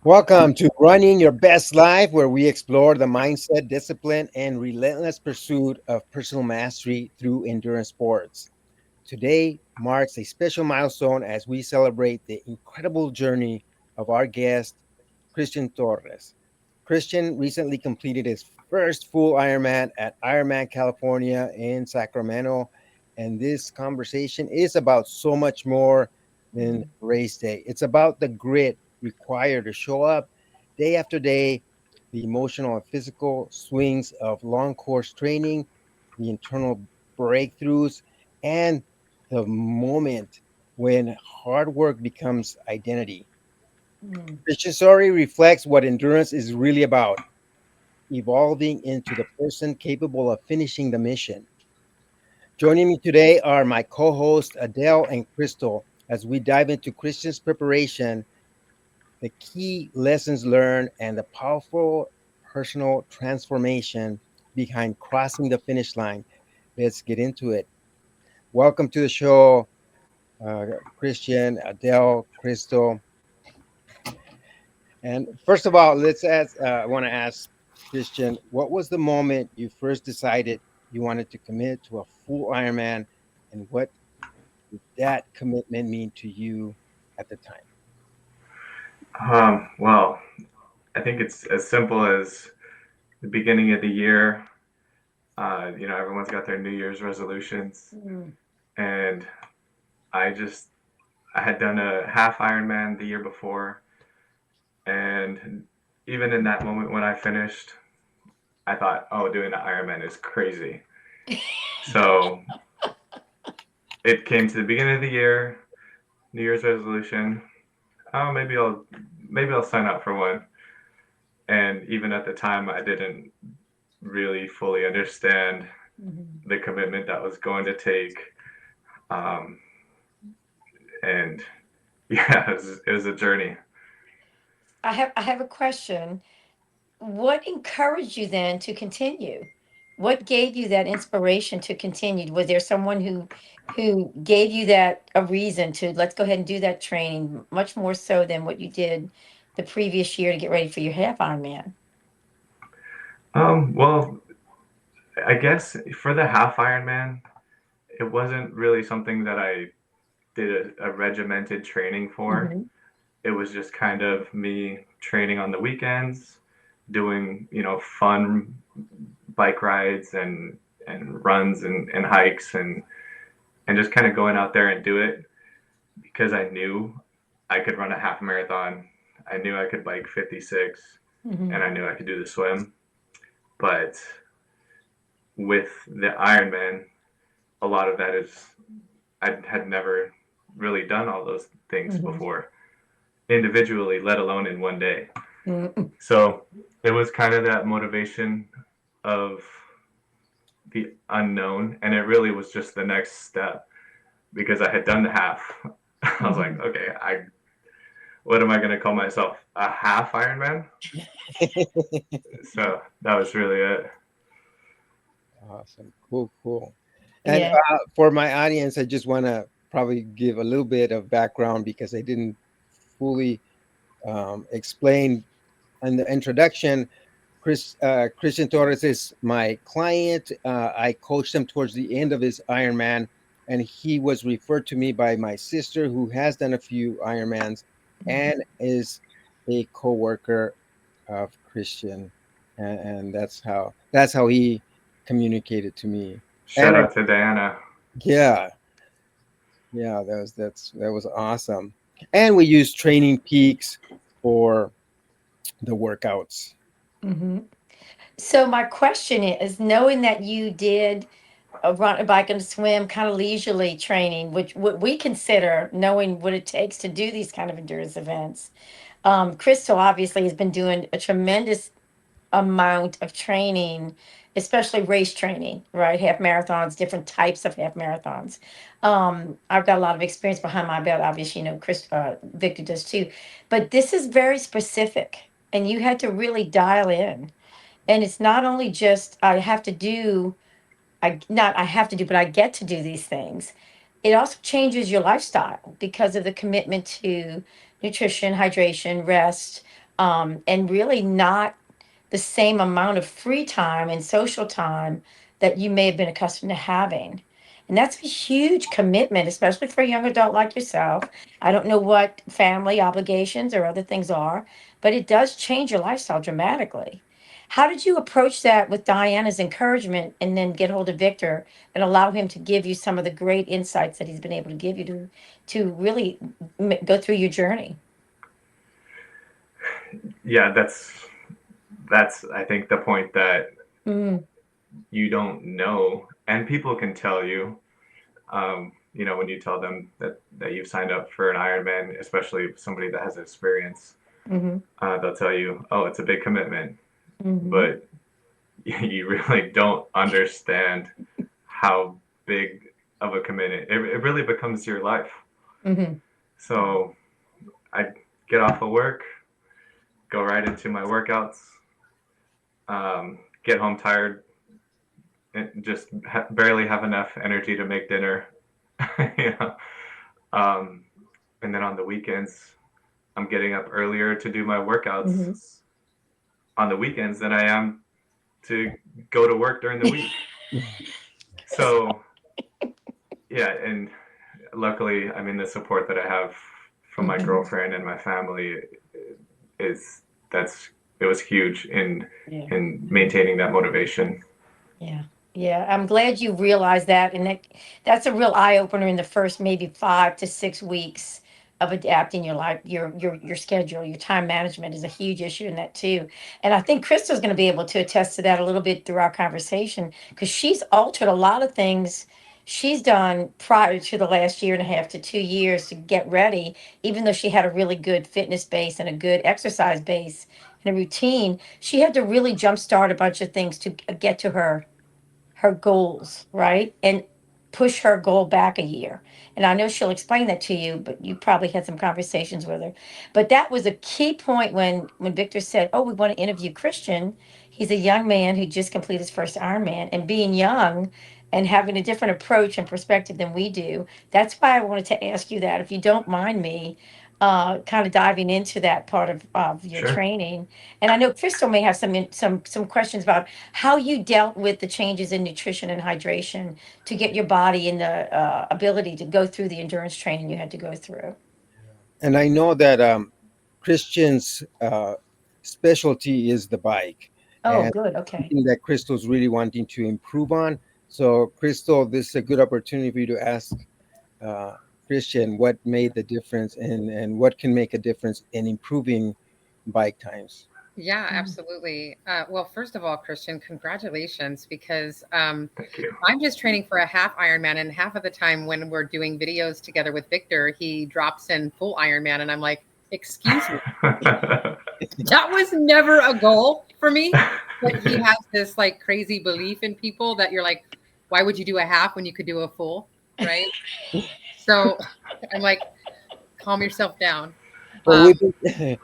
Welcome to Running Your Best Life, where we explore the mindset, discipline, and relentless pursuit of personal mastery through endurance sports. Today marks a special milestone as we celebrate the incredible journey of our guest, Christian Torres. Christian recently completed his first full Ironman at Ironman California in Sacramento, and this conversation is about so much more than race day. It's about the grit required to show up day after day, the emotional and physical swings of long course training, the internal breakthroughs, and the moment when hard work becomes identity. Mm. Christian story reflects what endurance is really about, evolving into the person capable of finishing the mission. Joining me today are my co hosts, Adele and Crystal, as we dive into Christian's preparation, the key lessons learned, and the powerful personal transformation behind crossing the finish line. Let's get into it. Welcome to the show, Christian, Adele, Crystal. And first of all, let's ask. I want to ask Christian, what was the moment you first decided you wanted to commit to a full Ironman, and what did that commitment mean to you at the time? Well, I think it's as simple as the beginning of the year. Everyone's got their New Year's resolutions, Mm. and I just I had done a half Ironman the year before, and even in that moment when I finished, I thought, "Oh, doing an Ironman is crazy." So it came to the beginning of the year, New Year's resolution. Oh, maybe I'll sign up for one. And even at the time, I didn't really fully understand Mhm. the commitment that was going to take. Um, and yeah, it was a journey. I have a question. What encouraged you then to continue? What gave you that inspiration to continue? Was there someone who gave you that a reason to let's go ahead and do that training much more so than what you did the previous year to get ready for your half Ironman? Well, I guess for the half Ironman, it wasn't really something that I did a regimented training for. Hmm. It was just kind of me training on the weekends, doing fun bike rides and runs and hikes and just kind of going out there and do it because I knew I could run a half marathon. I knew I could bike 56 Hmm. and I knew I could do the swim. But with the Ironman, a lot of that is I had never really done all those things Hmm. before individually, let alone in one day. Hmm. So it was kind of that motivation of the unknown. And it really was just the next step because I had done the half. I was like, Hmm. okay, what am I going to call myself? A half Ironman? So that was really it. Awesome. Cool, cool. And Yeah. for my audience, I just want to probably give a little bit of background because I didn't fully explain in the introduction. Christian Torres is my client. I coached him towards the end of his Ironman, and he was referred to me by my sister, who has done a few Ironmans and is a co-worker of Christian, and that's how he communicated to me. And Shout out to Diana. yeah, yeah, that was awesome. And we use Training Peaks for the workouts. Hmm. So my question is, knowing that you did a run, a bike, and a swim, kind of leisurely training, which what we consider knowing what it takes to do these kind of endurance events. Crystal obviously has been doing a tremendous amount of training, especially race training, right? Half marathons, different types of half marathons. I've got a lot of experience behind my belt. Obviously, Victor does too. But this is very specific, and you had to really dial in. And it's not only just I have to do not I have to do, but I get to do these things. It also changes your lifestyle because of the commitment to nutrition, hydration, rest, and really not the same amount of free time and social time that you may have been accustomed to having. And that's a huge commitment, especially for a young adult like yourself. I don't know what family obligations or other things are, but it does change your lifestyle dramatically. How did you approach that with Diana's encouragement and then get hold of Victor and allow him to give you some of the great insights that he's been able to give you to really go through your journey? Yeah, that's I think the point that Mm, you don't know, and people can tell you. When you tell them that you've signed up for an Ironman, especially somebody that has experience, mm-hmm, they'll tell you, "Oh, it's a big commitment," mm-hmm, but you really don't understand how big of a commitment it really becomes your life. mm-hmm. So I get off of work, go right into my workouts, get home tired, and just barely have enough energy to make dinner. you know? um, and then on the weekends, I'm getting up earlier to do my workouts Mm-hmm. on the weekends than I am to go to work during the week. So yeah, and luckily, I mean, the support that I have from my Mm-hmm. girlfriend and my family is that's it was huge Yeah. in maintaining that motivation. Yeah. Yeah. I'm glad you realized that. And that's a real eye opener in the first maybe 5 to 6 weeks of adapting your life, your schedule, your time management is a huge issue in that too. And I think Crystal's going to be able to attest to that a little bit through our conversation because she's altered a lot of things she's done prior to the last year and a half to 2 years to get ready, even though she had a really good fitness base and a good exercise base and a routine. She had to really jumpstart a bunch of things to get to her goals, right? And push her goal back a year. And I know she'll explain that to you, but you probably had some conversations with her. But that was a key point when Victor said, "Oh, we want to interview Christian." He's a young man who just completed his first Ironman, and being young and having a different approach and perspective than we do. That's why I wanted to ask you that, if you don't mind me, kind of diving into that part of your Sure. training. And I know Crystal may have some questions about how you dealt with the changes in nutrition and hydration to get your body in the ability to go through the endurance training you had to go through. And I know that Christian's specialty is the bike, Oh, and good. Okay. something that Crystal's really wanting to improve on. So, Crystal, this is a good opportunity for you to ask uh, Christian what made the difference and what can make a difference in improving bike times. Yeah, Mm. absolutely. Well, first of all, Christian, congratulations because Thank you. I'm just training for a half Ironman, and half of the time when we're doing videos together with Victor, he drops in full Ironman, and I'm like, "Excuse me, that was never a goal for me." But he has this like crazy belief in people that you're like, "Why would you do a half when you could do a full?" Right? So I'm like, "Calm yourself down." Well, Um,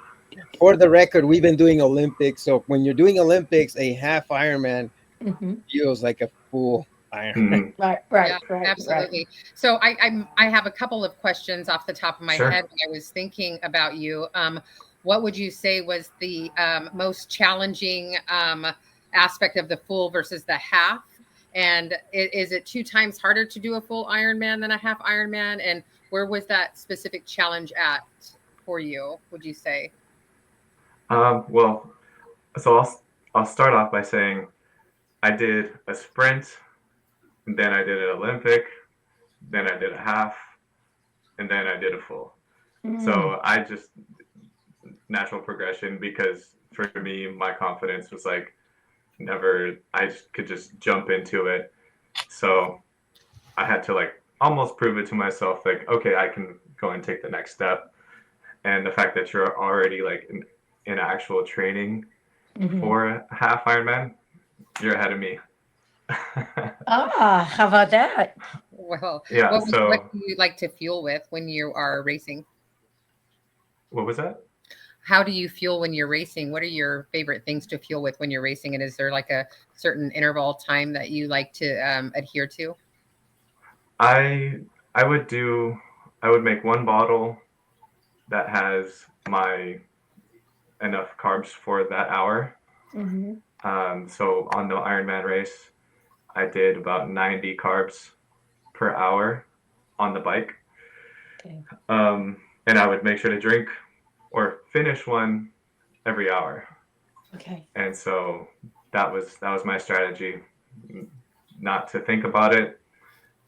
for the record, we've been doing Olympics. So when you're doing Olympics, a half Ironman Hmm. feels like a full Ironman. Mhm. Right, Yeah, right, right, right. absolutely. So I have a couple of questions off the top of my Sure. head when I was thinking about you. What would you say was the most challenging aspect of the full versus the half? And is it 2 times harder to do a full Ironman than a half Ironman? And where was that specific challenge at for you? Would you say? Well, so I'll start off by saying I did a sprint, then I did an Olympic, then I did a half, and then I did a full. Mm. So I just natural progression because for me my confidence was like never I just could just jump into it. So I had to like almost prove it to myself like okay, I can go and take the next step. And the fact that you're already like in actual training Hmm. for a half Ironman, you're ahead of me. Ah, how about that? Well, Yeah. what So do you like to fuel with when you are racing? what was that? How do you fuel when you're racing? What are your favorite things to fuel with when you're racing? And is there like a certain interval time that you like to adhere to? I I would do I would make one bottle that has my enough carbs for that hour. Mm-hmm. So on the Ironman race, I did about 90 carbs per hour on the bike. Okay. And I would make sure to drink or finish one every hour. Okay. And so that was my strategy, not to think about it.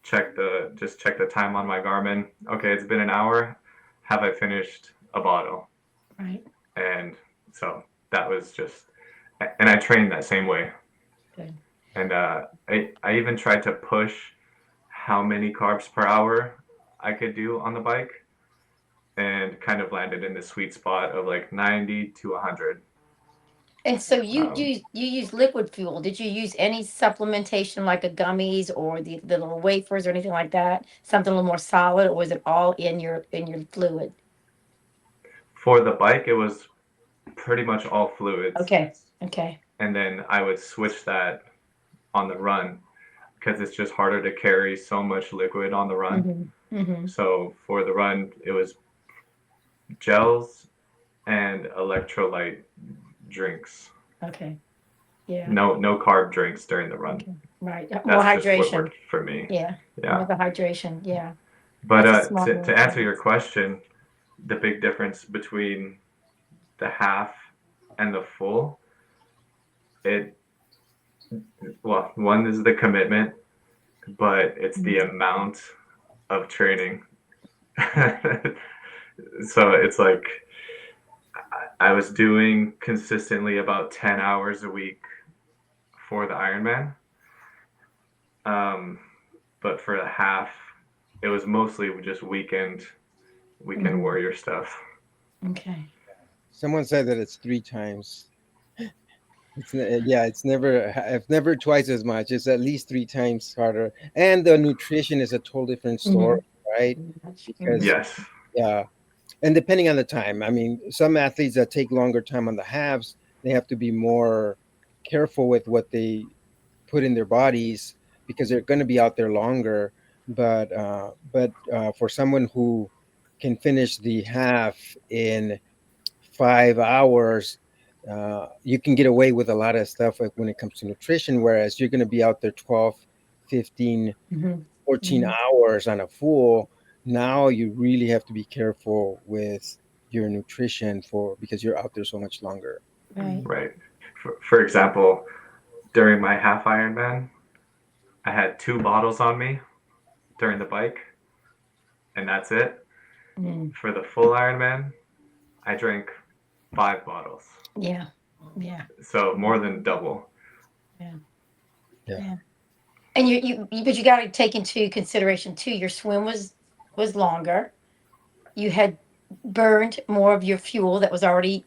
Check the time on my Garmin. Okay, it's been an hour. Have I finished a bottle? Right. And so that was just, and I trained that same way. Good. And I even tried to push how many carbs per hour I could do on the bike, and kind of landed in the sweet spot of like 90 to 100. And so Um, you use liquid fuel. Did you use any supplementation like a gummies or the little wafers or anything like that? Something a little more solid, or was it all in your fluid? for the bike, it was pretty much all fluids. Okay. Okay. And then I would switch that on the run because it's just harder to carry so much liquid on the run. Mm-hmm. Mm-hmm. So for the run, it was gels and electrolyte drinks. Okay. Yeah. No carb drinks during the run. Okay. Right. More That's just what hydration. worked for me. Yeah. More Yeah. the hydration. Yeah. But That's a smart to move. answer your question, the big difference between the half and the full, it well, one is the commitment, but it's the Mhm. amount of training. So it's like I was doing consistently about 10 hours a week for the Ironman. Um, but for the half, it was mostly just weekend Mhm. warrior stuff. Okay. Someone said that it's three times. Yeah, it's never twice as much. It's at least three times harder, and the nutrition is a total different story, Mm-hmm. right? Mm-hmm. Because Yes. yeah, and depending on the time, I mean, some athletes that take longer time on the halves, they have to be more careful with what they put in their bodies because they're going to be out there longer. But for someone who can finish the half in 5 hours, you can get away with a lot of stuff like when it comes to nutrition, whereas you're going to be out there 12, 15, Mm-hmm. 14 Mm-hmm. hours on a full. Now you really have to be careful with your nutrition for because you're out there so much longer. Right. Right. For example, during my half Ironman, I had 2 bottles on me during the bike, and that's it. Mm. For the full Ironman, I drank 5 bottles, Yeah. Yeah. so more than double. Yeah. Yeah. Yeah. And but you got to take into consideration too. Your swim was longer. You had burned more of your fuel that was already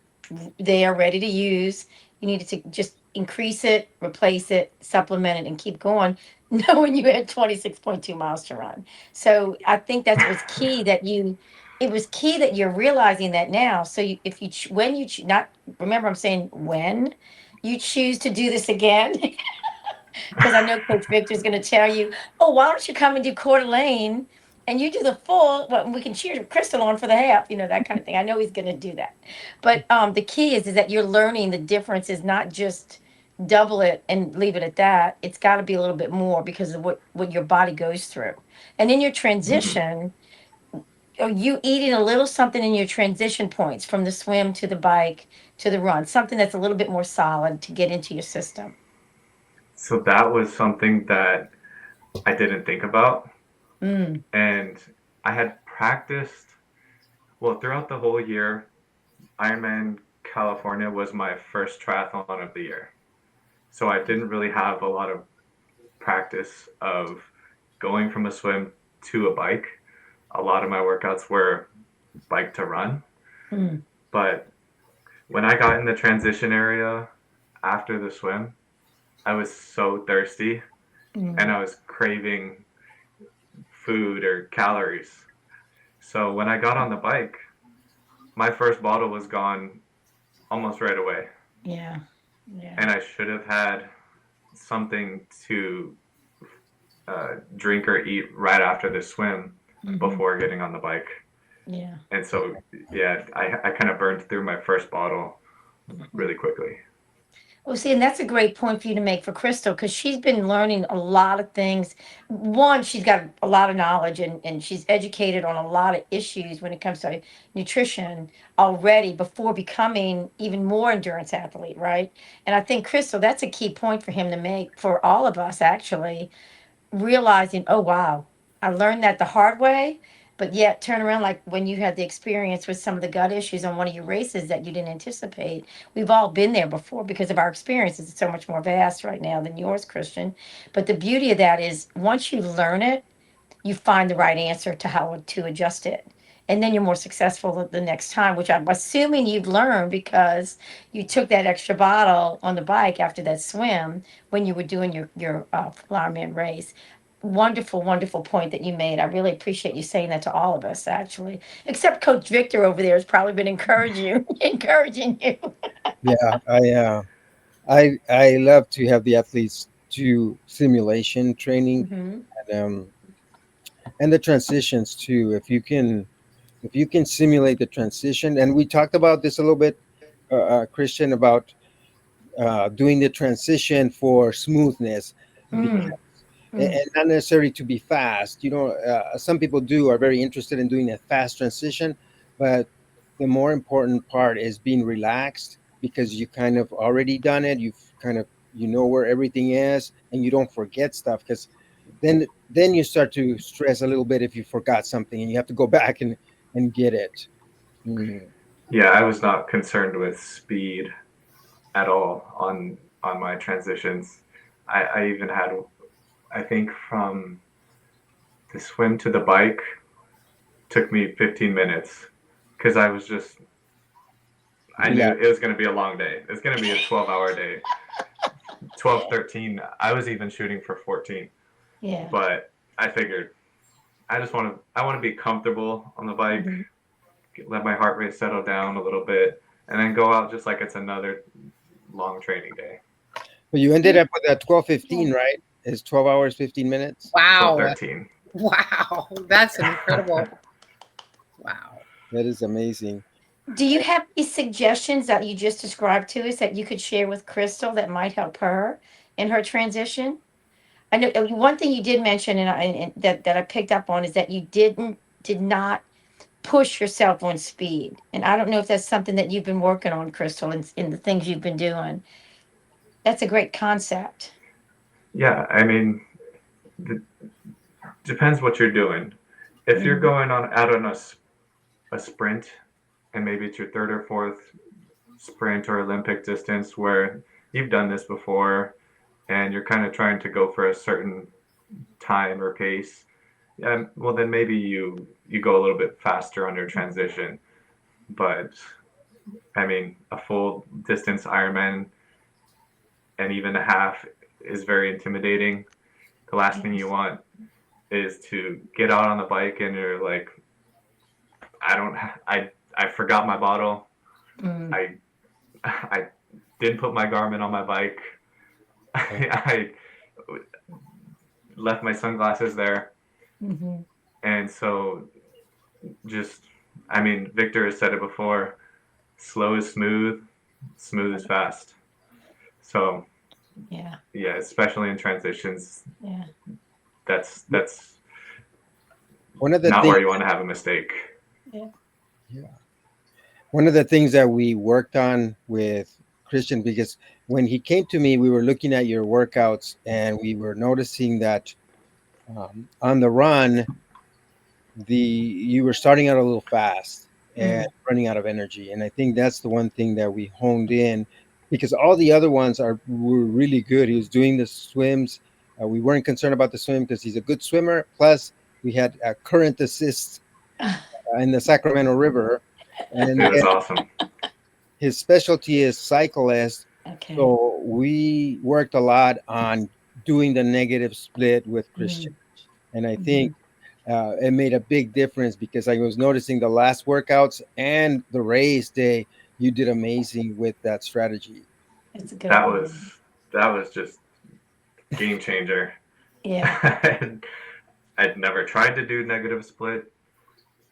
there, ready to use. You needed to just increase it, replace it, supplement it, and keep going, knowing you had 26.2 miles to run. So I think that was key that it was key that you're realizing that now. So if you, when you, not, remember I'm saying when you choose to do this again, because I know Coach Victor's going to tell you, oh, why don't you come and do Coeur d'Alene and you do the full, well, we can cheer Crystal on for the half, that kind of thing. I know he's going to do that. But the key is that you're learning the difference is not just double it and leave it at that. It's got to be a little bit more because of what your body goes through. And in your Mhm. transition, are you eating a little something in your transition points from the swim to the bike to the run, something that's a little bit more solid to get into your system? So that was something that I didn't think about. Mm. And I had practiced, well, throughout the whole year. Ironman California was my first triathlon of the year. So I didn't really have a lot of practice of going from a swim to a bike. A lot of my workouts were bike to run. Mm. But when I got in the transition area after the swim, I was so thirsty and Mm. I was craving food or calories. So when I got on the bike, my first bottle was gone almost right away. Yeah. Yeah. And I should have had something to drink or eat right after the swim Hmm. before getting on the bike. Yeah. And so, yeah, I kind of burned through my first bottle. really quickly. Oh, see, and that's a great point for you to make for Crystal because she's been learning a lot of things. One, she's got a lot of knowledge and she's educated on a lot of issues when it comes to nutrition already before becoming even more endurance athlete, right? And I think, Crystal, that's a key point for him to make for all of us, actually, realizing, oh wow, I learned that the hard way, but yet turn around like when you had the experience with some of the gut issues on one of your races that you didn't anticipate. We've all been there before because of our experiences. It's so much more vast right now than yours, Christian. But the beauty of that is once you learn it, you find the right answer to how to adjust it. And then you're more successful the next time, which I'm assuming you've learned because you took that extra bottle on the bike after that swim when you were doing your Flowerman race. Wonderful, wonderful point that you made. I really appreciate you saying that to all of us, actually. Except Coach Victor over there has probably been encouraging you, encouraging you. Yeah, I love to have the athletes do simulation training, Hmm. and and the transitions too. If you can simulate the transition, and we talked about this a little bit, Christian, about doing the transition for smoothness, because, Mm, mm, and not necessarily to be fast. You know, some people do are very interested in doing a fast transition, but the more important part is being relaxed because you kind of already done it. You've kind of you know where everything is, and you don't forget stuff because then you start to stress a little bit if you forgot something and you have to go back and get it. Mm. Yeah, I was not concerned with speed at all on my transitions. I even had, I think from the swim to the bike took me 15 minutes because I was just, I knew Relax. it was going to be a long day. It's going to be a 12-hour day. 12, 13. I was even shooting for 14, yeah. but I figured I want to be comfortable on the bike, Hmm. let my heart rate settle down a little bit, and then go out just like it's another long training day. But you ended up with a Yeah. 12:15, right? It's 12 hours 15 minutes. 12, Wow. 13. Wow. That's incredible. Wow. That is amazing. Do you have any suggestions that you just described to us that you could share with Crystal that might help her in her transition? I know one thing you did mention, and that I picked up on is that you did not push yourself on speed, and I don't know if that's something that you've been working on, Crystal, in the things you've been doing. That's a great concept. Yeah, I mean, it depends what you're doing. If you're Mm-hmm. going on out on a sprint, and maybe it's your third or fourth sprint or Olympic distance where you've done this before and you're kind of trying to go for a certain time or pace, well then maybe you go a little bit faster on your transition. But I mean, a full distance Ironman and even a half is very intimidating. The last thing you Yes. want is to get out on the bike and you're like, I don't, I forgot my bottle. Mm, I, I didn't put my Garmin on my bike. Yeah. I left my sunglasses there, mm-hmm. and so just, I mean, Victor has said it before: slow is smooth, smooth is fast. So Yeah. yeah, especially in transitions, Yeah. that's One of the not things, where you want to have a mistake. Yeah. yeah, one of the things that we worked on with Christian, because when he came to me, we were looking at your workouts and we were noticing that on the run, you were starting out a little fast and Mm, running out of energy, and I think that's the one thing that we honed in because all the other ones are were really good. He was doing the swims. We weren't concerned about the swim because he's a good swimmer. Plus, we had current assist in the Sacramento River, and It was awesome. his specialty is cyclist. okay. So we worked a lot on doing the negative split with Christian, Mm, and I think mm-hmm. it made a big difference because I was noticing the last workouts and the race day, you did amazing with that strategy. That's a good That was idea. that was just game changer. Yeah. I'd never tried to do negative split.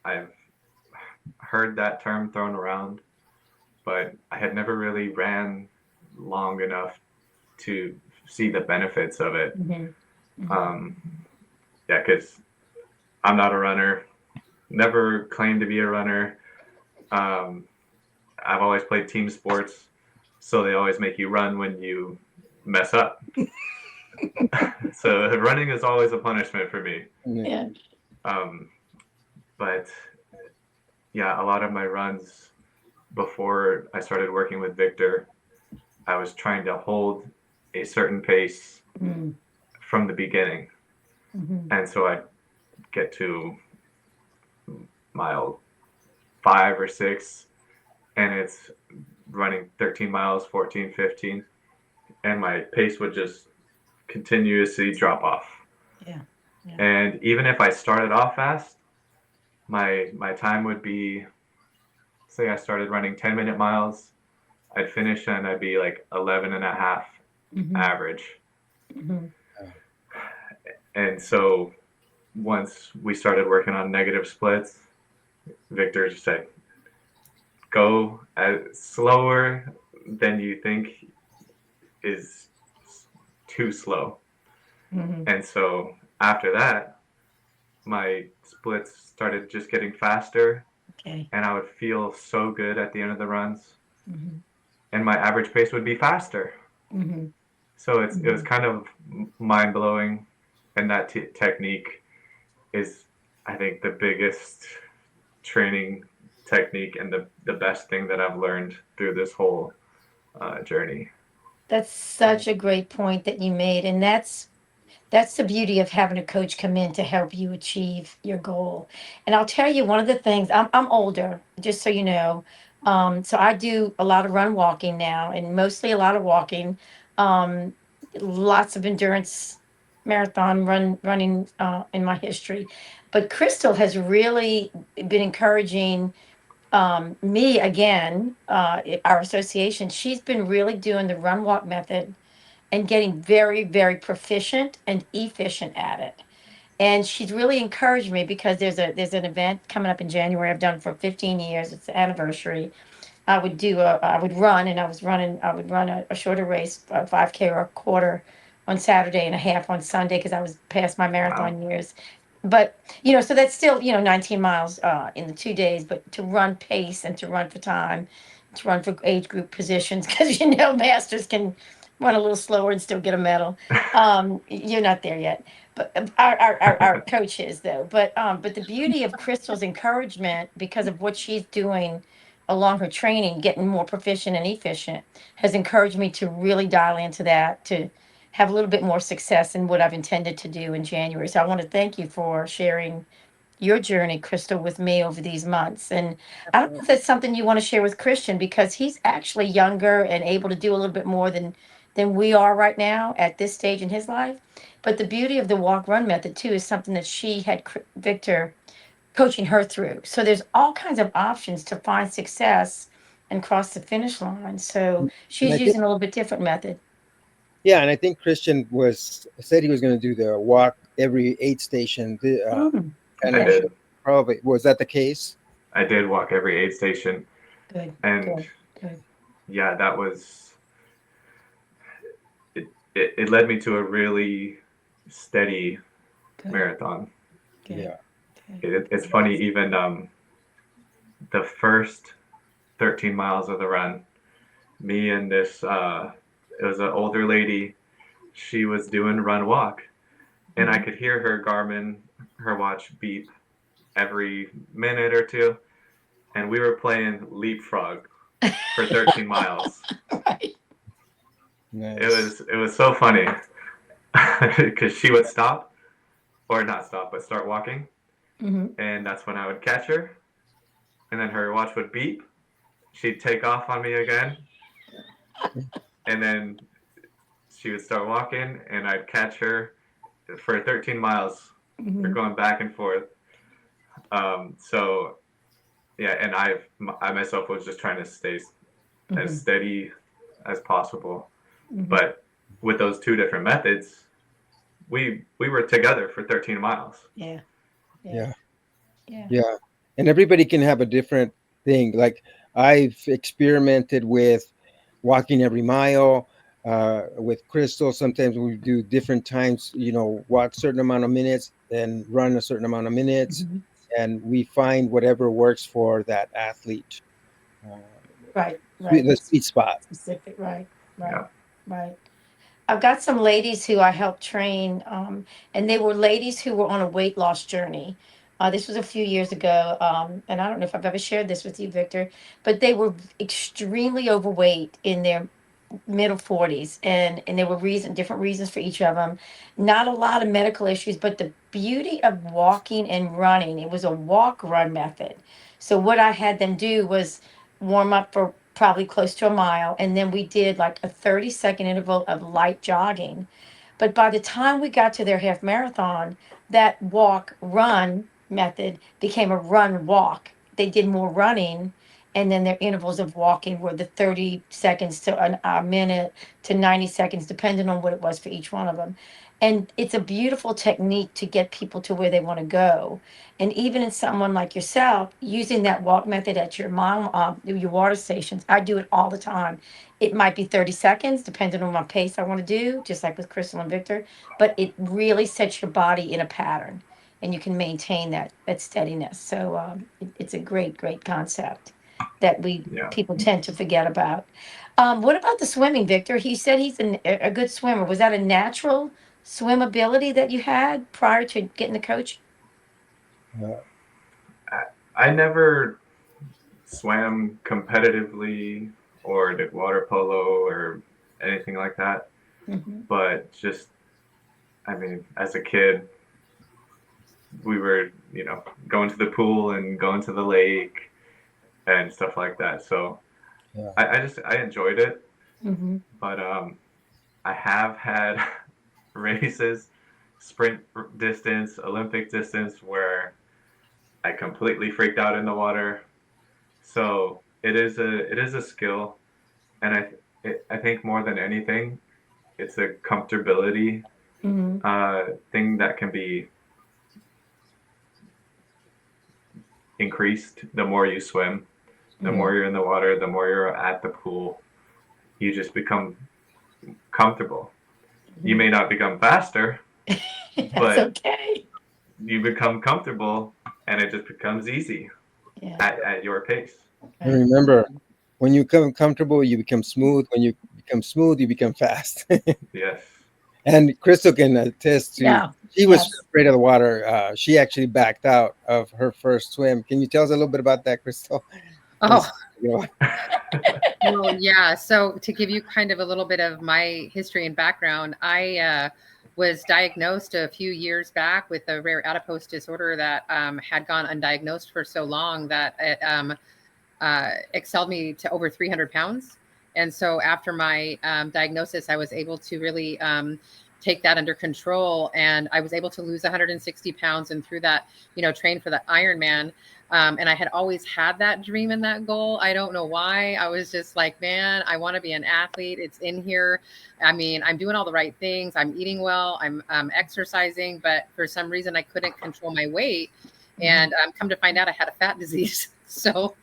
I've heard that term thrown around, but I had never really ran long enough to see the benefits of it. Mhm. Mhm. Um, yeah, because I'm not a runner, never claimed to be a runner. Um, I've always played team sports, so they always make you run when you mess up. So running is always a punishment for me. Yeah. Yeah. Um, but yeah, a lot of my runs before I started working with Victor, I was trying to hold a certain pace Mm. from the beginning. Mhm. And so I'd get to mile 5 or 6, and it's running 13 miles, 14, 15, and my pace would just continuously drop off. Yeah. Yeah. And even if I started off fast, my time would be, say I started running 10-minute miles, I'd finish and I'd be like 11 and a half Mhm. average. Mhm. And so once we started working on negative splits, Victor just said, go as slower than you think is too slow. Mhm. And so after that, my splits started just getting faster, Okay. and I would feel so good at the end of the runs, Mhm. and my average pace would be faster. Mhm. So it was Mhm. kind of mind blowing, and that technique is, I think, the biggest training technique and the best thing that I've learned through this whole journey. That's such a great point that you made, and that's the beauty of having a coach come in to help you achieve your goal. And I'll tell you one of the things, I'm older, just so you know. So I do a lot of run walking now and mostly a lot of walking. Um, Lots of endurance marathon running in my history. But Crystal has really been encouraging me again, our association. She's been really doing the run walk method and getting very, very proficient and efficient at it. And she's really encouraged me because there's an event coming up in January. I've done it for 15 years. It's the anniversary. I would run, and I would run a shorter race, a 5K or a quarter on Saturday and a half on Sunday because I was past my Wow. marathon years. But so that's still 19 miles in the 2 days. But to run pace and to run for time, to run for age group positions because masters can run a little slower and still get a medal. You're not there yet, but our coach is though. But the beauty of Crystal's encouragement because of what she's doing along her training, getting more proficient and efficient, has encouraged me to really dial into that to have a little bit more success in what I've intended to do in January. So I want to thank you for sharing your journey, Crystal, with me over these months. And I don't know if that's something you want to share with Christian because he's actually younger and able to do a little bit more than we are right now at this stage in his life. But the beauty of the walk run method too is something that she had Victor coaching her through. So there's all kinds of options to find success and cross the finish line. So And she's I think, using a little bit different method. yeah, and I think Christian was said he was going to do the walk every aid station. Mm, Kind I of okay, did. probably was that the case? I did walk every aid station, good, and good, good, yeah, that was it led me to a really steady good, marathon. good, Yeah. good, It's good. funny, even the first 13 miles of the run, me and this it was an older lady. She was doing run walk, and I Mhm. could hear her Garmin, her watch beep every minute or two, and we were playing leapfrog for 13 miles. Right. Nice. It was so funny because she would stop, or not stop, but start walking, Hmm. and that's when I would catch her, and then her watch would beep. She'd take off on me again, and then she would start walking, and I'd catch her for 13 miles. We're Hmm. going back and forth. So yeah, and I myself was just trying to stay as Hmm. steady as possible. Hmm. But with those two different methods, we were together for 13 miles. Yeah, yeah, Yeah. yeah. Yeah. And everybody can have a different thing. Like I've experimented with walking every mile. With Crystal, sometimes we do different times. Walk certain amount of minutes and run a certain amount of minutes, Mhm. and we find whatever works for that athlete. Uh, Right, sweet, right. the sweet spot. Specific, right, right, Yeah. right. I've got some ladies who I helped train, and they were ladies who were on a weight loss journey. This was a few years ago, and I don't know if I've ever shared this with you, Victor, but they were extremely overweight in their middle 40s, and there were different reasons for each of them. Not a lot of medical issues, but the beauty of walking and running, it was a walk run method. So what I had them do was warm up for probably close to a mile, and then we did like a 30-second interval of light jogging. But by the time we got to their half marathon, that walk run method became a run walk. They did more running, and then their intervals of walking were the 30 seconds to a minute to 90 seconds, depending on what it was for each one of them. And it's a beautiful technique to get people to where they want to go. And even in someone like yourself, using that walk method at your water stations, I do it all the time. It might be 30 seconds, depending on my pace I want to do, just like with Crystal and Victor, but it really sets your body in a pattern and you can maintain that steadiness. So it's a great concept that we Yeah. people tend to forget about. What about the swimming, Victor? He said he's a good swimmer. Was that a natural swim ability that you had prior to getting the coach? Uh, I, I never swam competitively or did water polo or anything like that. Hmm. But just, I mean, as a kid, we were, going to the pool and going to the lake and stuff like that. So yeah. I enjoyed it, Hmm. but I have had races, sprint distance, Olympic distance, where I completely freaked out in the water. So it is a skill, and I think more than anything, it's a comfortability Hmm. thing that can be increased the more you swim, the Hmm. more you're in the water, the more you're at the pool. You just become comfortable. You Hmm. may not become faster, That's but okay. you become comfortable, and it just becomes easy Yeah. at your pace. And Right. remember, when you become comfortable, you become smooth. When you become smooth, you become fast. Yes. And Crystal can attest to. Yeah. She was Yes. afraid of the water. She actually backed out of her first swim. Can you tell us a little bit about that, Crystal? Oh, It's, you know, well, yeah. So to give you kind of a little bit of my history and background, I was diagnosed a few years back with a rare adipose disorder that had gone undiagnosed for so long that it excelled me to over 300 pounds. And so after my diagnosis, I was able to really take that under control, and I was able to lose 160 pounds. And through that, train for the Ironman. And I had always had that dream and that goal. I don't know why. I was just like, man, I want to be an athlete. It's in here. I mean, I'm doing all the right things. I'm eating well. I'm exercising, but for some reason, I couldn't control my weight. Mhm. And come to find out, I had a fat disease. So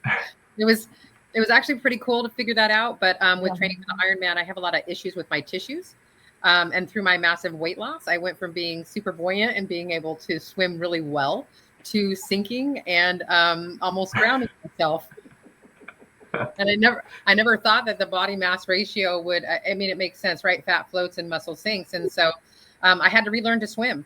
it was it was actually pretty cool to figure that out. But with Yeah. training for the Ironman, I have a lot of issues with my tissues. And through my massive weight loss, I went from being super buoyant and being able to swim really well to sinking and almost drowning myself. And I never thought that the body mass ratio would. I mean, it makes sense, right? Fat floats and muscle sinks, and so I had to relearn to swim.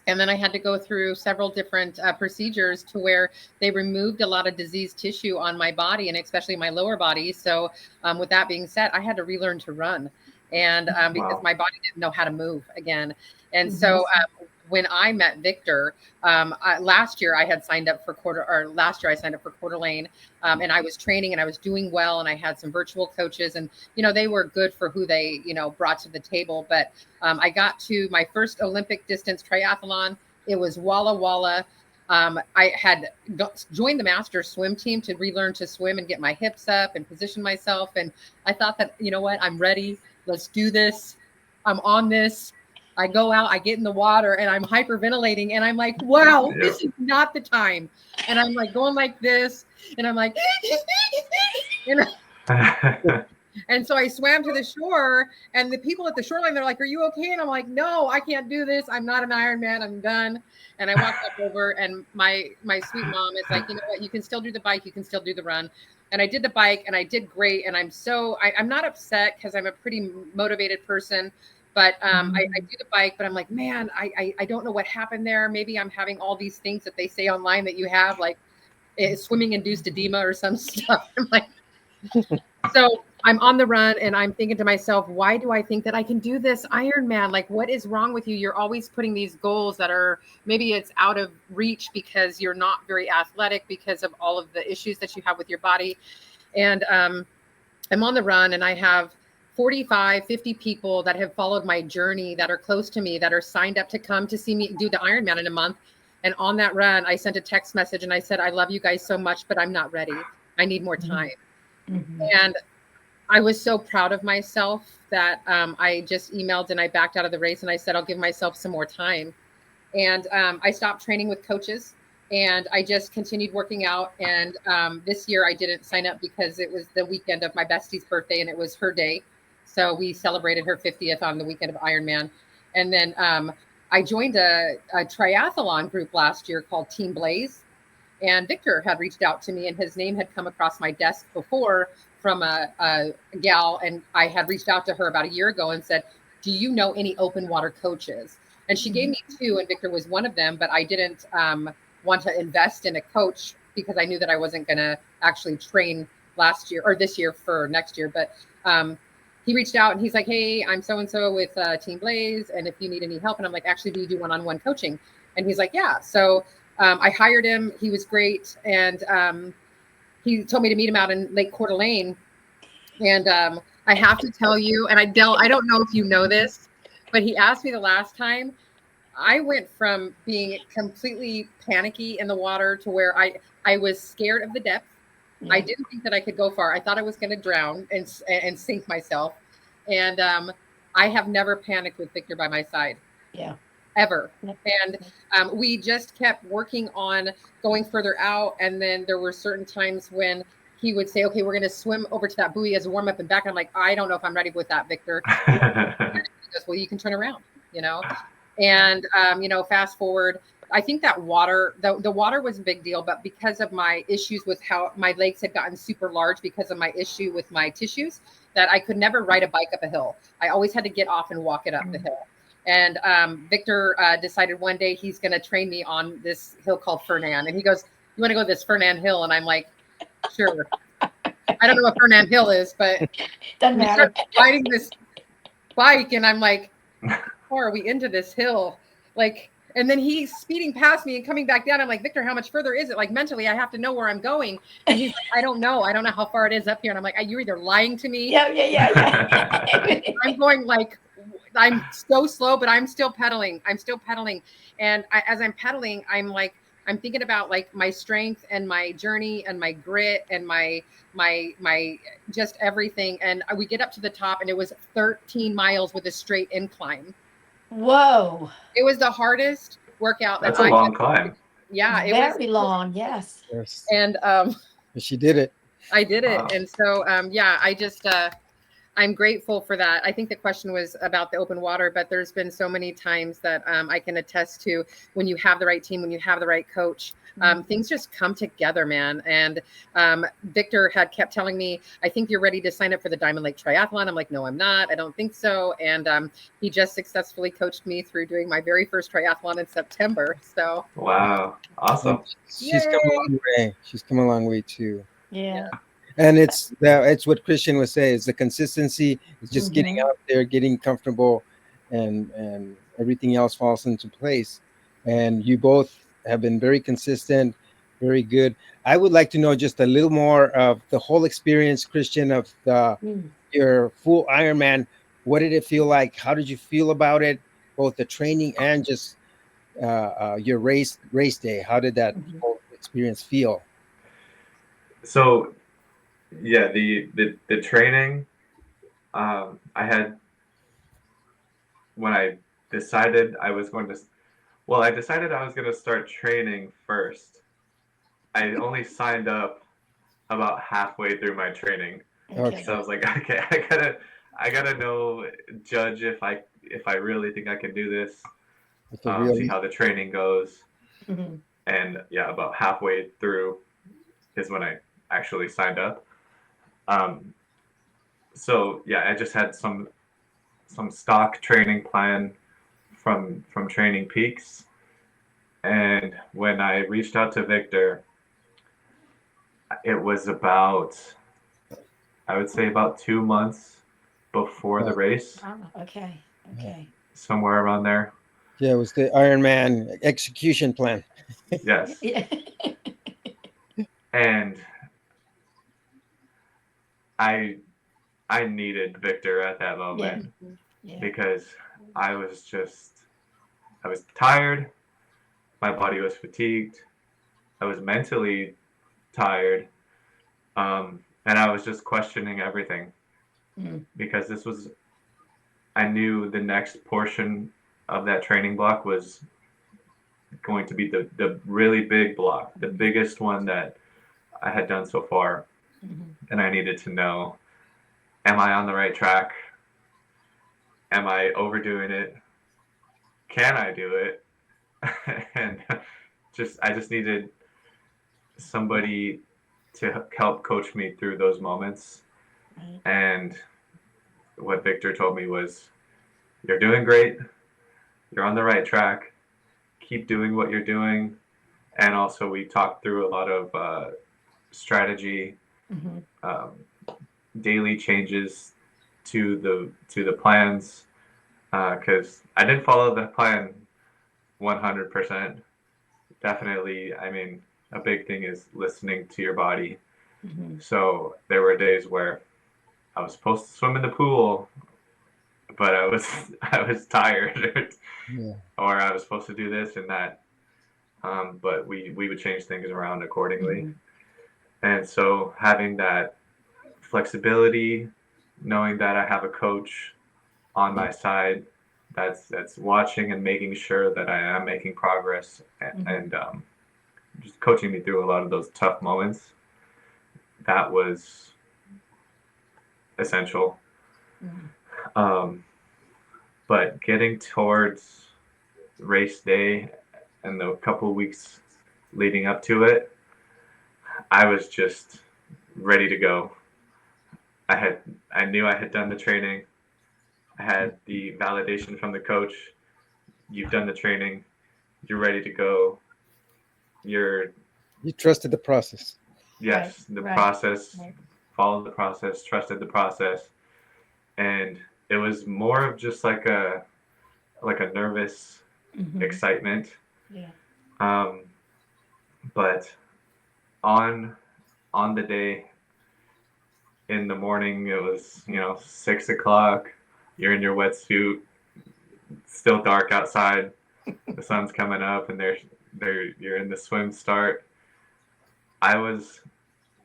And then I had to go through several different procedures to where they removed a lot of diseased tissue on my body and especially my lower body. So, with that being said, I had to relearn to run, and because Wow. my body didn't know how to move again. And Mhm. so, when I met Victor last year, I had signed up for last year I signed up for Quarter Lane, and I was training and I was doing well, and I had some virtual coaches, and they were good for who they brought to the table, but I got to my first Olympic distance triathlon. It was Walla Walla. I had joined the master swim team to relearn to swim and get my hips up and position myself. And I thought that, you know what, I'm ready. Let's do this. I'm on this. I go out, I get in the water, and I'm hyperventilating. And I'm like, wow, Yep. this is not the time. And I'm like going like this. And I'm like, You know? And so I swam to the shore, and the people at the shoreline, they're like, "Are you okay?" And I'm like, "No, I can't do this. I'm not an Ironman. I'm done." And I walked up over, and my sweet mom is like, "You know what? You can still do the bike. You can still do the run." And I did the bike, and I did great. And I'm not upset because I'm a pretty motivated person. But I do the bike, but I'm like, man, I don't know what happened there. Maybe I'm having all these things that they say online that you have, like swimming induced edema or some stuff. I'm like, so I'm on the run and I'm thinking to myself, why do I think that I can do this Ironman? Like, what is wrong with you? You're always putting these goals that are maybe it's out of reach because you're not very athletic because of all of the issues that you have with your body. And I'm on the run and I have 45, 50 people that have followed my journey that are close to me, that are signed up to come to see me do the Ironman in a month. And on that run, I sent a text message and I said, I love you guys so much, but I'm not ready. I need more time. And I was so proud of myself that I just emailed and I backed out of the race and I said, I'll give myself some more time. And I stopped training with coaches and I just continued working out. And this year I didn't sign up because it was the weekend of my bestie's birthday and it was her day. So we celebrated her 50th on the weekend of Ironman. And then I joined a triathlon group last year called Team Blaze. And Victor had reached out to me and his name had come across my desk before from a gal. And I had reached out to her about a year ago and said, do you know any open water coaches? And she gave me two and Victor was one of them, but I didn't want to invest in a coach because I knew that I wasn't going to actually train last year or this year for next year. But he reached out and he's like, hey, I'm so-and-so with Team Blaze. And if you need any help, and I'm like, actually, do you do one-on-one coaching? And he's like, yeah. So I hired him. He was great. And he told me to meet him out in Lake Coeur d'Alene. And I have to tell you, and Adele, I don't know if you know this, but he asked me the last time. I went from being completely panicky in the water to where I was scared of the depth. Yeah. I didn't think that I could go far. I thought I was going to drown and sink myself. And I have never panicked with Victor by my side. Yeah. Ever. And we just kept working on going further out. And then there were certain times when he would say, okay, we're going to swim over to that buoy as a warm up and back. I'm like, I don't know if I'm ready with that, Victor. He goes, well, you can turn around, you know? And, fast forward, I think that water, the water was a big deal, but because of my issues with how my legs had gotten super large because of my issue with my tissues, that I could never ride a bike up a hill. I always had to get off and walk it up the hill. And Victor decided one day he's going to train me on this hill called Fernand. And he goes, you want to go this Fernand Hill? And I'm like, sure. I don't know what Fernand Hill is, but doesn't matter. Riding this bike, and I'm like, how are we into this hill? Like, and then he's speeding past me and coming back down. I'm like, Victor, how much further is it? Like mentally, I have to know where I'm going. And he's like, I don't know. I don't know how far it is up here. And I'm like, you're either lying to me. Yeah. I'm going like, I'm so slow, but I'm still pedaling. And as I'm pedaling, I'm like, I'm thinking about like my strength and my journey and my grit and my just everything. And we get up to the top and it was 13 miles with a straight incline. Whoa. It was the hardest workout. That's a long climb. Yeah. It was very long. Yes. And she did it. I did it. Wow. And so, I just, I'm grateful for that. I think the question was about the open water, but there's been so many times that I can attest to when you have the right team, when you have the right coach, things just come together, man. And Victor had kept telling me, I think you're ready to sign up for the Diamond Lake Triathlon. I'm like, no, I'm not. I don't think so. And he just successfully coached me through doing my very first triathlon in September. So wow, awesome. She's come a long way. She's come a long way too. Yeah. And it's what Christian was saying. It's the consistency. It's just getting out there, getting comfortable, and everything else falls into place. And you both have been very consistent, very good. I would like to know just a little more of the whole experience, Christian, of your full Ironman. What did it feel like? How did you feel about it? Both the training and just your race day. How did that whole experience feel? So, yeah, the training, I had, when I decided I was going to, I decided I was going to start training first. I only signed up about halfway through my training. Okay. So I was like, okay, I gotta know, judge if I really think I can do this. It's a See real how the training goes, Hmm. and yeah, about halfway through is when I actually signed up. Um, so yeah, I just had some stock training plan from Training Peaks, and when I reached out to Victor, it was about, I would say, about 2 months before the race, Oh, okay. Okay. somewhere around there. Yeah, it was the Ironman execution plan. Yes, Yeah. and I I needed Victor at that Yeah. moment Yeah. because I was just I was tired, my body was fatigued, I was mentally tired, and I was just questioning everything Mm. because this was, I knew the next portion of that training block was going to be the really big block, the biggest one that I had done so far, Hmm. and I needed to know, am I on the right track? Am I overdoing it? Can I do it? And I just needed somebody to help coach me through those moments. Right. And what Victor told me was, you're doing great. You're on the right track. Keep doing what you're doing. And also, we talked through a lot of strategy, Hmm. um, daily changes to the plans, because I didn't follow the plan 100%. Definitely, I mean, a big thing is listening to your body. Hmm. So there were days where I was supposed to swim in the pool, but I was tired, Yeah. or I was supposed to do this and that. But we would change things around accordingly. Hmm. And so having that flexibility, knowing that I have a coach on Yeah. my side that's watching and making sure that I am making progress, Hmm. and just coaching me through a lot of those tough moments, that was essential. Hmm. Um, but getting towards race day and the couple of weeks leading up to it, I was just ready to go. I knew I had done the training. I had the validation from the coach. You've done the training. You're ready to go. You're, You trusted the process. Right. yes, the Right. process, Right. followed the process, trusted the process, and it was more of just like a nervous Hmm. excitement. Yeah. Um, but on on the day, in the morning, it was, 6 o'clock. You're in your wetsuit. It's still dark outside. The sun's coming up, and you're in the swim start. I was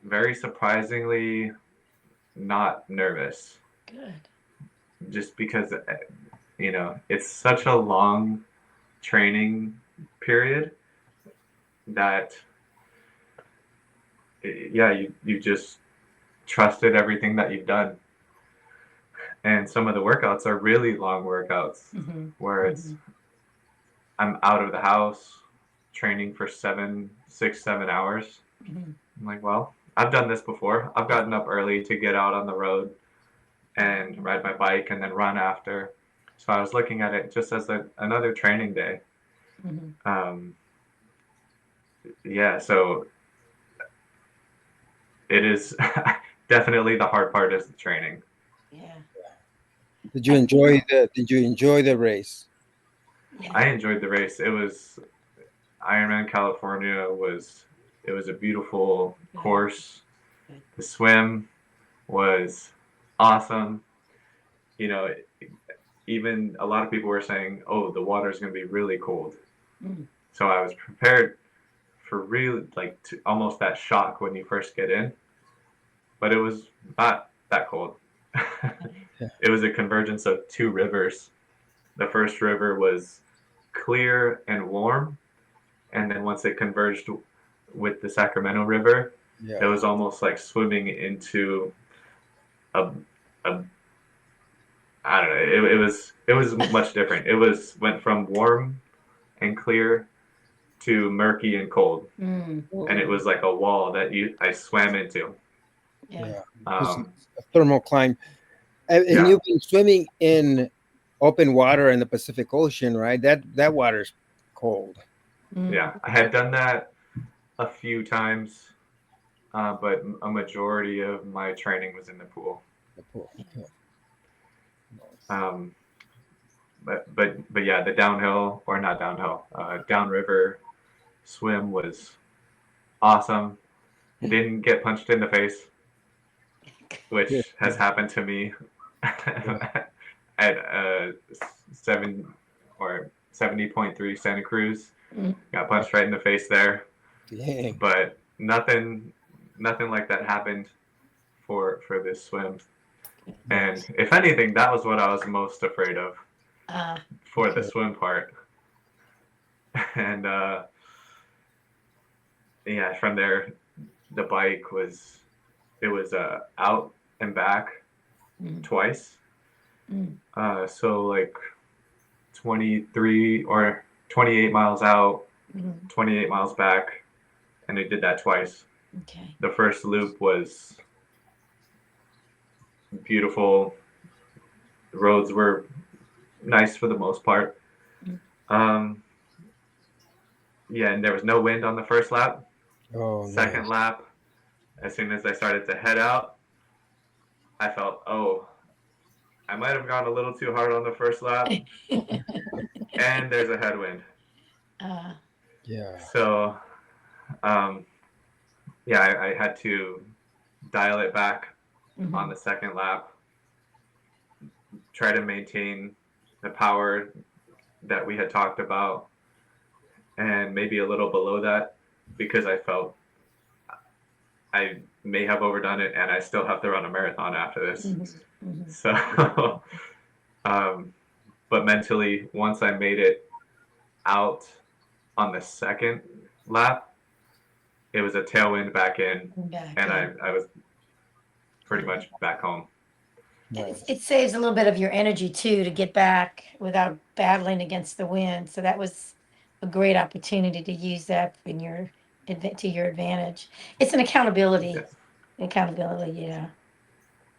very surprisingly not nervous, Good. just because it's such a long training period that, yeah, you just trusted everything that you've done. And some of the workouts are really long workouts Hmm. where it's, Hmm. I'm out of the house training for 7 6 7 hours. Hmm. I'm like, well, I've done this before. I've gotten up early to get out on the road and ride my bike and then run after. So I was looking at it just as another training day. Hmm. Um, yeah, so it is definitely the hard part is the training. Yeah. Did you I enjoy think. the race? Yeah. I enjoyed the race. It was Ironman California was, it was a beautiful Good. course. Good. The swim was awesome. You know, even a lot of people were saying, "Oh, the water is going to be really cold." Mm. So I was prepared for really like almost that shock when you first get in, but it was not that cold. Yeah. It was a convergence of two rivers. The first river was clear and warm, and then once it converged with the Sacramento River, Yeah. It was almost like swimming into a, a I don't know. It was much different. Went from warm and clear to murky and cold, Mm, and it was like a wall that I swam into. yeah. Yeah. It's Um, a thermal climb. And yeah, you've been swimming in open water in the Pacific Ocean, right? That water's cold. Mm, yeah. I had done that a few times, but a majority of my training was in the pool. The pool. Okay. Nice. Um, but yeah, the downhill or not downhill, downriver swim was awesome. Didn't get punched in the face, Yeah. which has happened to me Yeah. at 70.3 Santa Cruz. mm, Got punched right in the face there, Dang. but nothing like that happened for this swim. And Nice. if anything, that was what I was most afraid of uh, for the Okay. swim part. And yeah, from there, the bike was it was out and back mm, twice. mm, So like 23 or 28 miles out, mm. 28 miles back, and I did that twice. Okay. The first loop was beautiful. The roads were nice for the most part. Mm. Um, yeah, and there was no wind on the first lap. Oh, Second nice. lap, as soon as I started to head out, I felt, oh, I might have gone a little too hard on the first lap, and there's a headwind. uh, Yeah. So, um, yeah, I had to dial it back on mhm, the second lap, try to maintain the power that we had talked about, and maybe a little below that because I felt I may have overdone it and I still have to run a marathon after this. mhm, mhm. So, um, but mentally, once I made it out on the second lap, it was a tailwind back in, Yeah, and good. I was pretty Good. much back home. And it's, Nice. it saves a little bit of your energy too to get back without battling against the wind. So that was a great opportunity to use that in your to your advantage. It's an accountability. Yes. Accountability, yeah.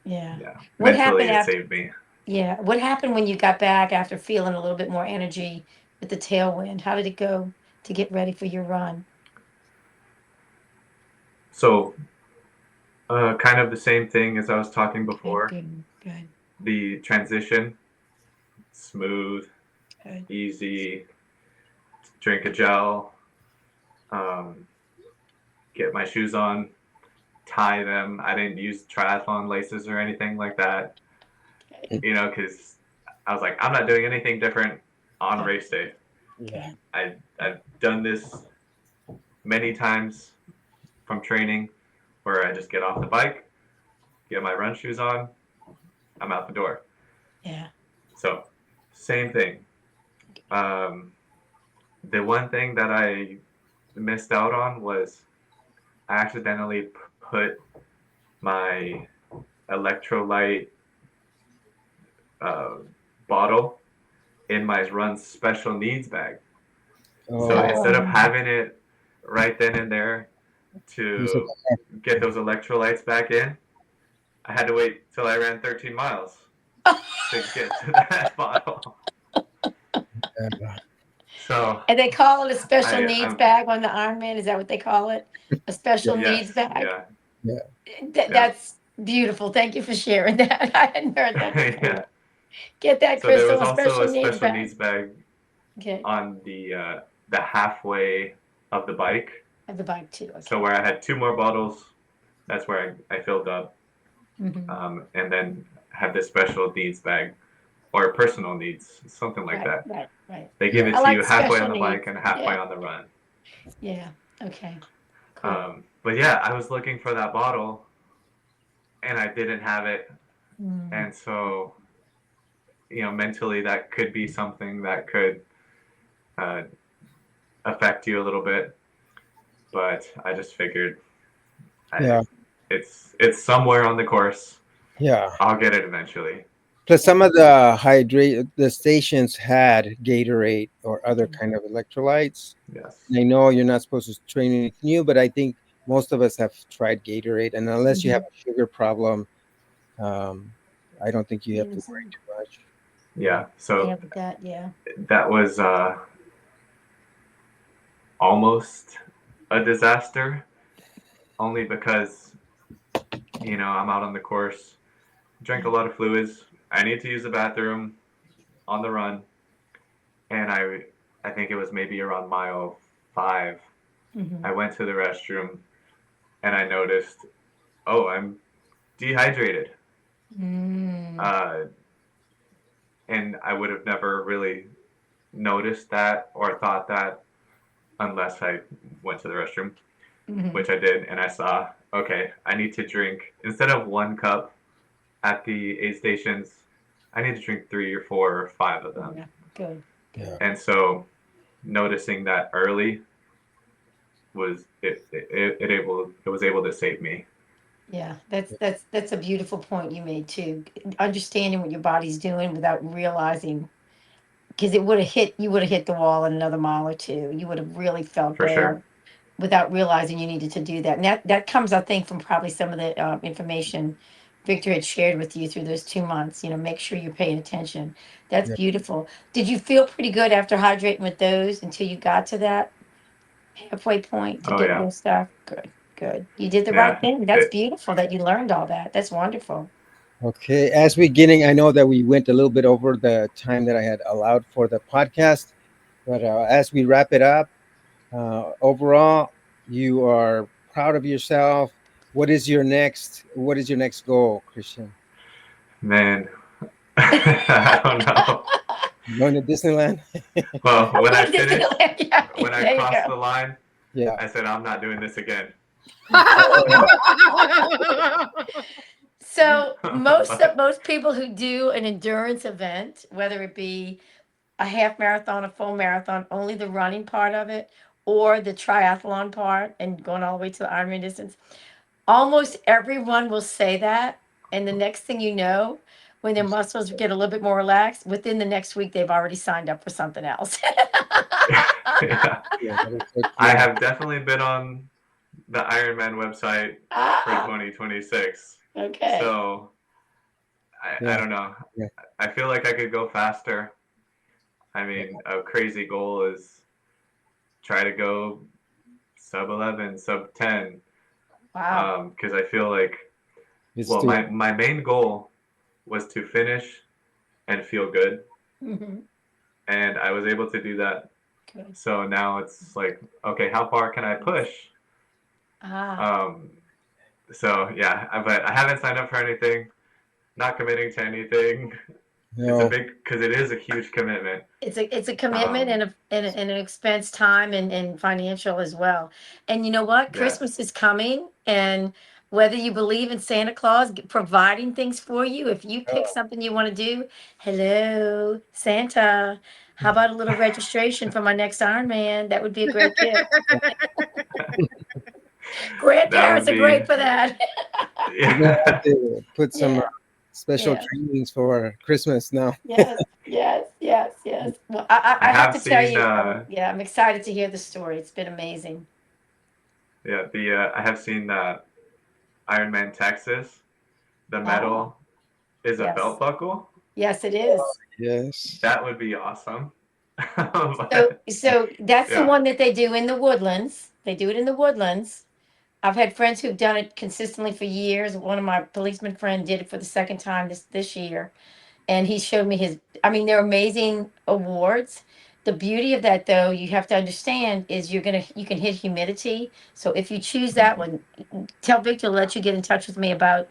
Yeah. Yeah. What Mentally, happened it after saved me. yeah, what happened when you got back after feeling a little bit more energy with the tailwind? How did it go to get ready for your run? So, kind of the same thing as I was talking Okay, before. good, good, The transition, smooth, good. easy, drink a gel, um, get my shoes on, tie them. I didn't use triathlon laces or anything like that, Okay, because I was like, I'm not doing anything different on okay, race day. Yeah. okay. I've done this many times from training where I just get off the bike, get my run shoes on, I'm out the door. Yeah. So, same thing. Um, the one thing that I missed out on was I accidentally put my electrolyte uh, bottle in my run special needs bag. So Oh, instead of Oh, having it right then and there you said to get those electrolytes back in, I had to wait till I ran 13 miles to get to that bottle. that. So and they call it a special needs I'm bag on the Ironman. Is that what they call it? A Yeah. special needs yes, bag? yeah, Yeah. yeah, That's beautiful. Thank you for sharing that. I hadn't heard that yeah. before. Get that, So there Crystal, was a also special a needs special bag. needs bag Okay. on the halfway of the bike. I have the bike too. So Okay. where I had two more bottles, that's where I filled up, Mm-hmm. and then had this special needs bag or personal needs, something like Right, that. right, right. They give Yeah. it I to you like halfway on special the bike needs. and halfway Yeah, on the run. yeah. Okay, cool. But yeah, I was looking for that bottle and I didn't have it, Mm, and so mentally that could be something that could uh, affect you a little bit. But I just figured I, Yeah, it's somewhere on the course. yeah. I'll get it eventually. Plus, Yeah. some of the stations had Gatorade or other kind of electrolytes. Yes, And I know you're not supposed to train anything new, but I think most of us have tried Gatorade, and unless you have Mhm. a sugar problem, um, I don't think you have to Yes. worry too much. yeah. So Yeah, but that, yeah. that was almost a disaster, only because I'm out on the course, drank a Yeah. lot of fluids. I need to use the bathroom on the run, and I think it was maybe around mile 5. Hmm. I went to the restroom and I noticed, oh, I'm dehydrated. Mm. Uh, and I would have never really noticed that or thought that unless I went to the restroom, Hmm. which I did, and I saw, okay, I need to drink instead of 1 cup at the aid stations, I need to drink 3 or 4 or 5 of them. Yeah. Good. Yeah, Good. And so noticing that early was it was able to save me Yeah, that's a beautiful point you made too. Understanding what your body's doing without realizing, because it would have hit you would have hit the wall in another mile or two. You would have really felt for bad sure. without realizing you needed to do that. And that comes, I think, from probably some of the information Victor had shared with you through those 2 months. Make sure you're paying attention. That's yeah, beautiful. Did you feel pretty good after hydrating with those until you got to that halfway point to Oh get yeah, your stuff? Good, good. You did the right yeah. thing. That's It, beautiful that you learned all that. That's wonderful. okay. As we getting, I know that we went a little bit over the time that I had allowed for the podcast, but as we wrap it up, overall, you are proud of yourself. What is your next goal, Christian? man, I don't know. Going to Disneyland? Well, I'm going to Disneyland. Yeah, when I there you crossed go. the line, Yeah. I said I'm not doing this again. So But most people who do an endurance event, whether it be a half marathon, a full marathon, only the running part of it, or the triathlon part, and going all the way to the Ironman distance, almost everyone will say that. And the next thing you know, when their muscles get a little bit more relaxed, within the next week they've already signed up for something else. yeah, Yeah, that is so I true. have definitely been on the Ironman website for Ah, 2026. okay. So I Yeah, don't know. yeah. I feel like I could go faster. I mean, a crazy goal is try to go sub 11, sub 10. Wow. Because I feel like, It's well, doable. my main goal was to finish and feel good. Hmm. And I was able to do that. Good. So now it's like, okay, how far can I push? Ah, Um, so yeah, but I haven't signed up for anything, not committing to anything. It's a No, big, because it is a huge commitment. it's a commitment Um, and an expense, time and financial as well. And you know what? yes. Christmas is coming, and whether you believe in Santa Claus providing things for you, if you pick no. something you want to do, hello, Santa. How about a little registration for my next Ironman? That would be a great gift. That would Grandparents are be, great for that. We're gonna have yeah, to put some Yeah, special yeah. trainings for Christmas now. Yes, yes, yes, yes. Well, I I have have to tell seen, you, yeah, I'm excited to hear the story. It's been amazing. yeah, I have seen that Ironman Texas, the Ah, medal is a yes, belt buckle. yes, it is. Yes. That would be awesome. So, But so that's the yeah, one that they do in the woodlands. They do it in the woodlands. I've had friends who've done it consistently for years. One of my policeman friend did it for the second time this year, and he showed me his. I mean, they're amazing awards. The beauty of that, though, you have to understand is you can hit humidity. So if you choose that one, tell Victor to let you get in touch with me about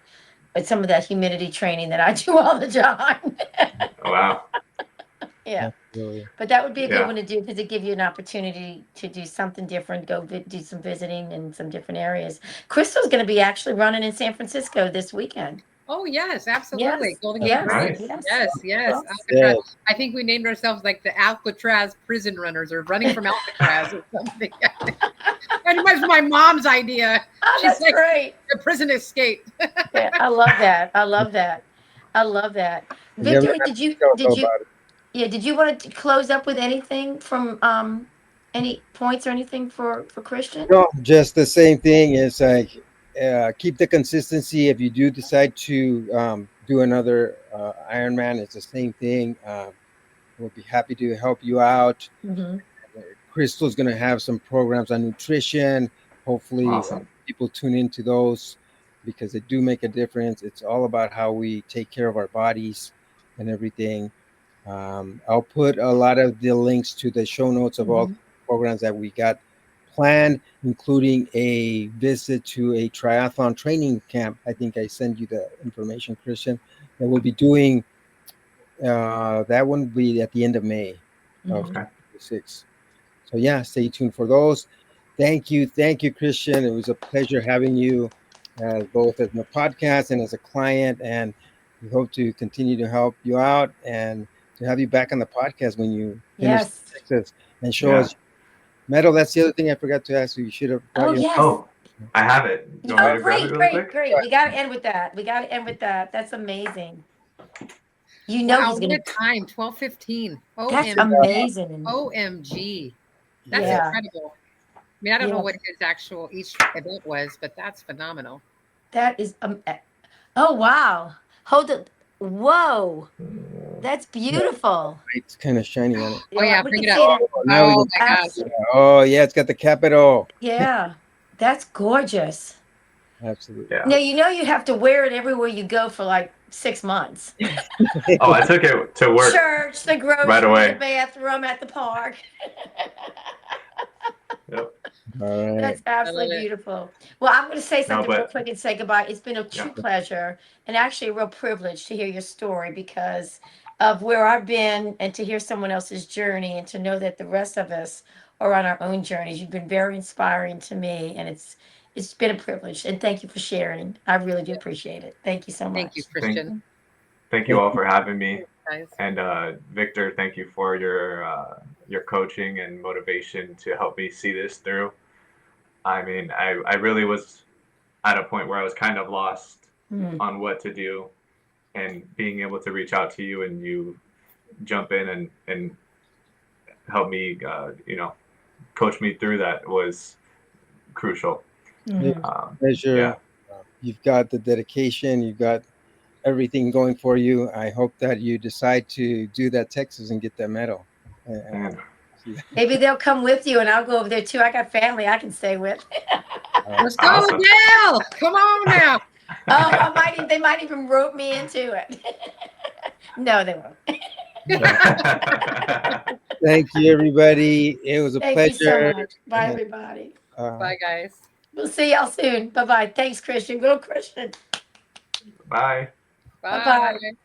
some of that humidity training that I do all the time. wow, Yeah, Absolutely. but that would be a good yeah. one to do because it give you an opportunity to do something different, do some visiting in some different areas. Crystal's going to be actually running in San Francisco this weekend. Oh yes, absolutely. Yes, Golden Gate yes, Bridge. Nice. yes, Yes, yes. yes. Alcatraz. Yes. I think we named ourselves like the Alcatraz prison runners or running from Alcatraz or something. That was my mom's idea. Oh, She's that's like great. the prison escape. Yeah, I love that. I love that. I love that. You never Victor, know how I feel did you about it. yeah, did you want to close up with anything from any points or anything for Christian? No, just the same thing. It's like keep the consistency. If you do decide to do another Ironman, it's the same thing. We'll be happy to help you out. Mm-hmm. Crystal's going to have some programs on nutrition. Hopefully, Awesome. people tune into those because they do make a difference. It's all about how we take care of our bodies and everything. I'll put a lot of the links to the show notes of all Mm-hmm. the programs that we got planned, including a visit to a triathlon training camp. I think I sent you the information, Christian, that we'll be doing. That one will be at the end of May of Mm-hmm. Okay. 26. So yeah, stay tuned for those. Thank you, Christian. It was a pleasure having you as both as my podcast and as a client, and we hope to continue to help you out and to have you back on the podcast when you finish Yes. Texas and show Yeah. us medal. That's the other thing I forgot to ask you. You should have brought Oh your yes. Oh, I have it. You want me Oh to grab it great, really great, quick? great. We gotta end with that. We gotta end with that. That's amazing. You know Wow, he's what gonna a time. 12:15. that's OMG. amazing. OMG. That's Yeah. incredible. I mean, I don't know Yeah. what his actual each event was, but that's phenomenal. That is oh wow. Hold it. Whoa. That's Yeah, beautiful. it's kind of shiny on it. Oh Yeah, yeah, we bring can it up. see it. Oh, now we Oh can. my gosh. Oh yeah, it's got the capital. Yeah. That's gorgeous. Absolutely. Yeah. Now you know you have to wear it everywhere you go for like 6 months. Oh, I took it to work Church, the right grocery, the away. bathroom, at the park. Yep. All right. That's I love absolutely it. beautiful. Well, I'm going to say No, something real but quick and say goodbye. It's been a yeah. true pleasure and actually a real privilege to hear your story because of where I've been and to hear someone else's journey and to know that the rest of us are on our own journeys. You've been very inspiring to me and it's been a privilege and thank you for sharing. I really do appreciate it. Thank you so Thank you, much. Thank Christian. thank you Thank all you. for having me. Guys. And Victor, thank you for your coaching and motivation to help me see this through. I mean, I really was at a point where I was kind of lost Mm, on what to do, and being able to reach out to you and you jump in and help me, coach me through that was crucial. It's mhm. a pleasure. Yeah, You've got the dedication. You've got everything going for you. I hope that you decide to do that Texas and get that medal. and See, Maybe they'll come with you and I'll go over there too. I got family I can stay with. Let's go, awesome. Dale. Come on now. Oh, they might even rope me into it. No, they won't. thank you, everybody. It was a Thank you so pleasure. much. Bye, everybody. Uh, Bye, guys. We'll see y'all soon. Bye bye. Thanks, Christian. Go, Christian. Bye. Bye bye. Bye.